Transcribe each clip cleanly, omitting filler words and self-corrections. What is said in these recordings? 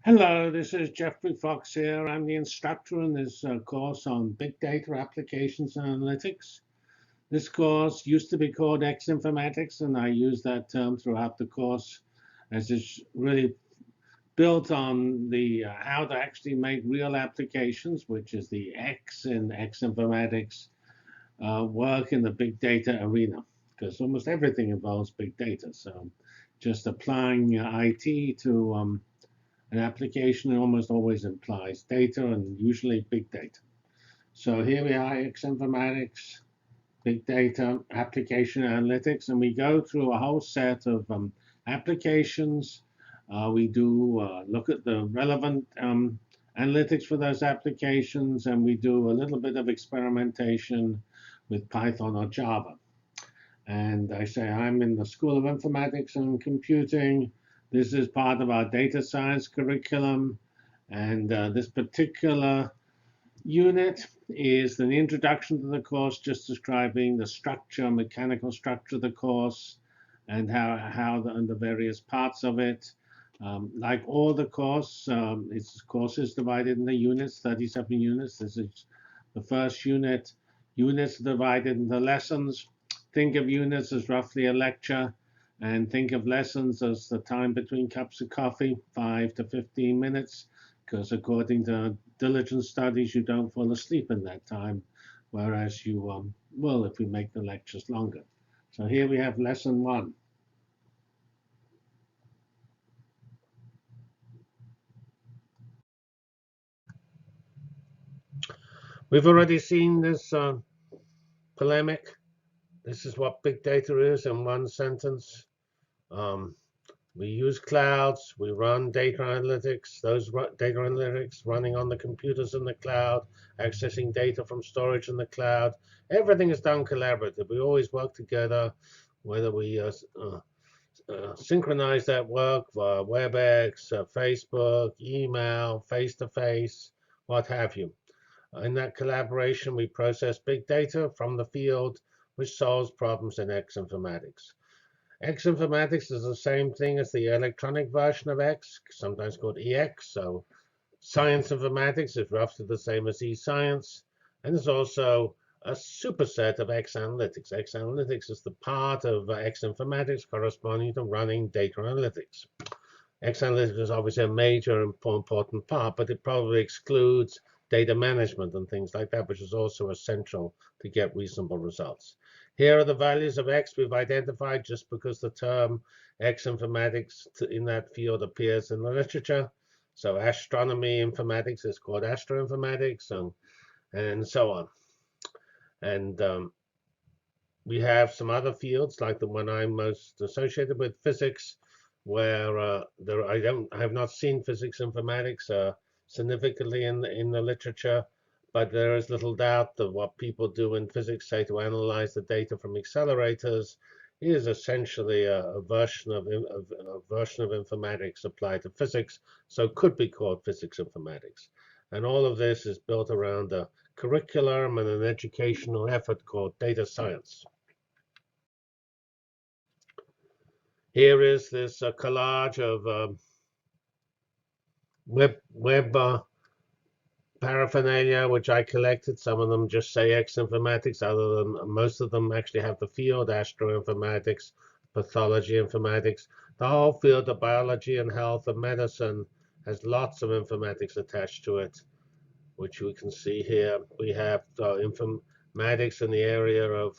Hello, this is Jeffrey Fox here. I'm the instructor in this course on Big Data Applications and Analytics. This course used to be called X Informatics, and I use that term throughout the course as it's really built on the how to actually make real applications, which is the X in X Informatics, work in the big data arena, because almost everything involves big data. So just applying IT to an application almost always implies data and usually big data. So here we are, X Informatics, big data, application analytics, and we go through a whole set of applications. We do look at the relevant analytics for those applications, and we do a little bit of experimentation with Python or Java. And I say I'm in the School of Informatics and Computing. This is part of our data science curriculum. And this particular unit is an introduction to the course, just describing the structure, mechanical structure of the course, and and the various parts of it. Like all the course, its course is divided into units, 37 units. This is the first unit. Units are divided into lessons. Think of units as roughly a lecture, and think of lessons as the time between cups of coffee, 5 to 15 minutes, because according to diligent studies, you don't fall asleep in that time, whereas you will if we make the lectures longer. So here we have lesson 1. We've already seen this polemic. This is what big data is in one sentence. We use clouds, we run data analytics, those data analytics running on the computers in the cloud, accessing data from storage in the cloud. Everything is done collaboratively. We always work together, whether we synchronize that work via WebEx, Facebook, email, face-to-face, what have you. In that collaboration, we process big data from the field, which solves problems in X informatics. X informatics is the same thing as the electronic version of X, sometimes called EX. So science informatics is roughly the same as e-science. And there's also a superset of X analytics. X analytics is the part of X informatics corresponding to running data analytics. X analytics is obviously a major important part, but it probably excludes data management and things like that, which is also essential to get reasonable results. Here are the values of X we've identified just because the term X informatics in that field appears in the literature. So astronomy informatics is called astroinformatics, and so on. And we have some other fields like the one I'm most associated with, physics, where I have not seen physics informatics significantly in the literature, but there is little doubt that what people do in physics, say to analyze the data from accelerators, is essentially a version of informatics applied to physics, so could be called physics informatics. And all of this is built around a curriculum and an educational effort called data science. Here is this collage of web paraphernalia, which I collected. Some of them just say X informatics, other than most of them actually have the field astroinformatics, pathology informatics. The whole field of biology and health and medicine has lots of informatics attached to it, which we can see here. We have informatics in the area of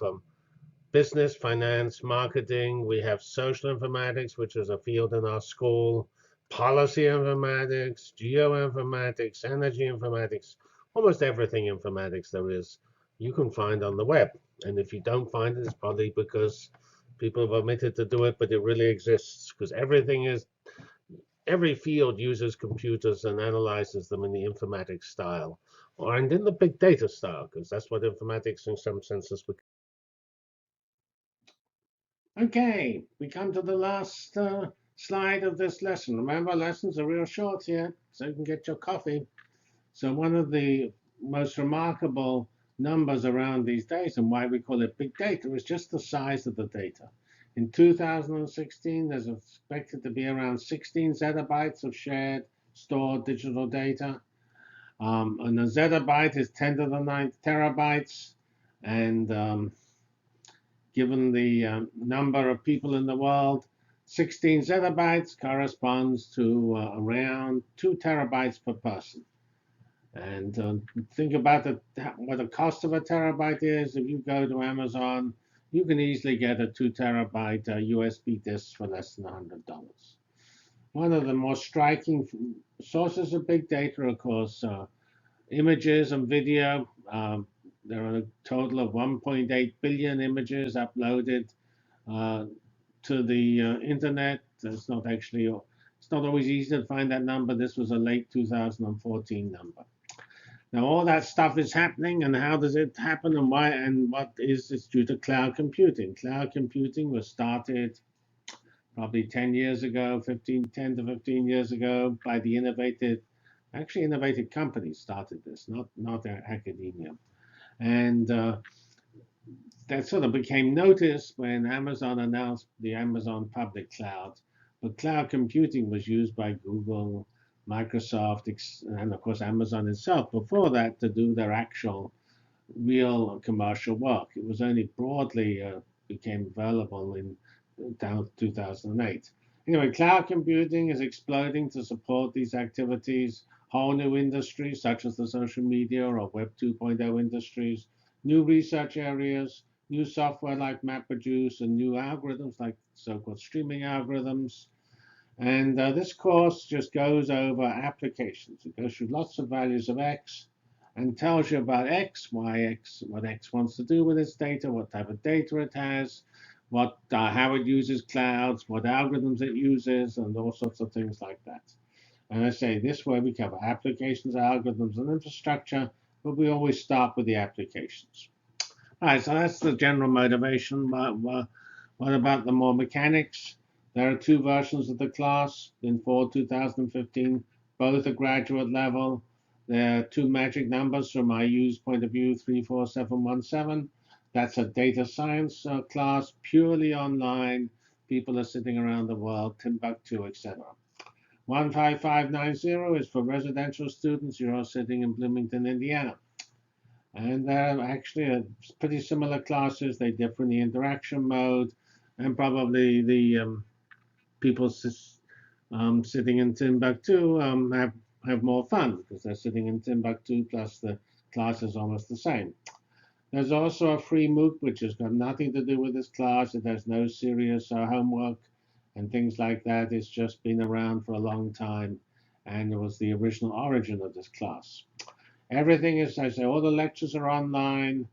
business, finance, marketing. We have social informatics, which is a field in our school. Policy informatics, geoinformatics, energy informatics, almost everything informatics there is, you can find on the web. And if you don't find it, it's probably because people have omitted to do it, but it really exists because every field uses computers and analyzes them in the informatics style, and in the big data style, because that's what informatics in some senses become. Okay, we come to the last slide of this lesson. Remember, lessons are real short here, so you can get your coffee. So one of the most remarkable numbers around these days, and why we call it big data, is just the size of the data. In 2016, there's expected to be around 16 zettabytes of shared stored digital data. And a zettabyte is 10 to the 9th terabytes. And given the number of people in the world, 16 zettabytes corresponds to around 2 terabytes per person. And think about what the cost of a terabyte is. If you go to Amazon, you can easily get a 2 terabyte USB disk for less than $100. One of the more striking sources of big data, of course, images and video. There are a total of 1.8 billion images uploaded to the internet. It's not always easy to find that number. This was a late 2014 number. Now all that stuff is happening, and how does it happen, and why, and what is it's due to cloud computing. Cloud computing was started probably 10 years ago, 10 to 15 years ago by the innovative companies started this, not academia. And that sort of became noticed when Amazon announced the Amazon public cloud. But cloud computing was used by Google, Microsoft, and of course Amazon itself before that to do their actual real commercial work. It was only broadly became available in 2008. Anyway, cloud computing is exploding to support these activities. Whole new industries such as the social media or Web 2.0 industries, new research areas, new software like MapReduce, and new algorithms like so-called streaming algorithms. And this course just goes over applications. It goes through lots of values of X and tells you about X, what X wants to do with its data, what type of data it has, how it uses clouds, what algorithms it uses, and all sorts of things like that. And I say this way we cover applications, algorithms, and infrastructure, but we always start with the applications. All right, so that's the general motivation. What about the more mechanics? There are 2 versions of the class in Fall 2015, both at graduate level. There are 2 magic numbers from IU's point of view, 34717. That's a data science class, purely online. People are sitting around the world, Timbuktu, etc. 15590 is for residential students. You're all sitting in Bloomington, Indiana. And they're actually pretty similar classes. They differ in the interaction mode, and probably the people sitting in Timbuktu have more fun because they're sitting in Timbuktu, plus the class is almost the same. There's also a free MOOC, which has got nothing to do with this class. It has no serious homework and things like that. It's just been around for a long time, and it was the original origin of this class. Everything is, I say, all the lectures are online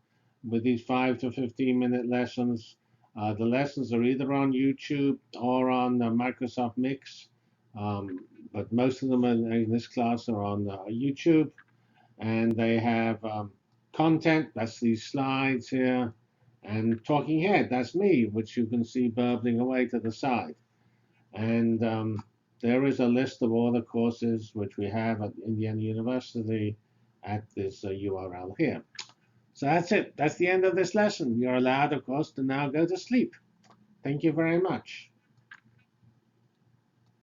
with these 5 to 15-minute lessons. The lessons are either on YouTube or on Microsoft Mix, but most of them in this class are on YouTube, and they have content, that's these slides here, and talking head, that's me, which you can see burbling away to the side. And there is a list of all the courses which we have at Indiana University at this URL here. So that's it. That's the end of this lesson. You're allowed, of course, to now go to sleep. Thank you very much.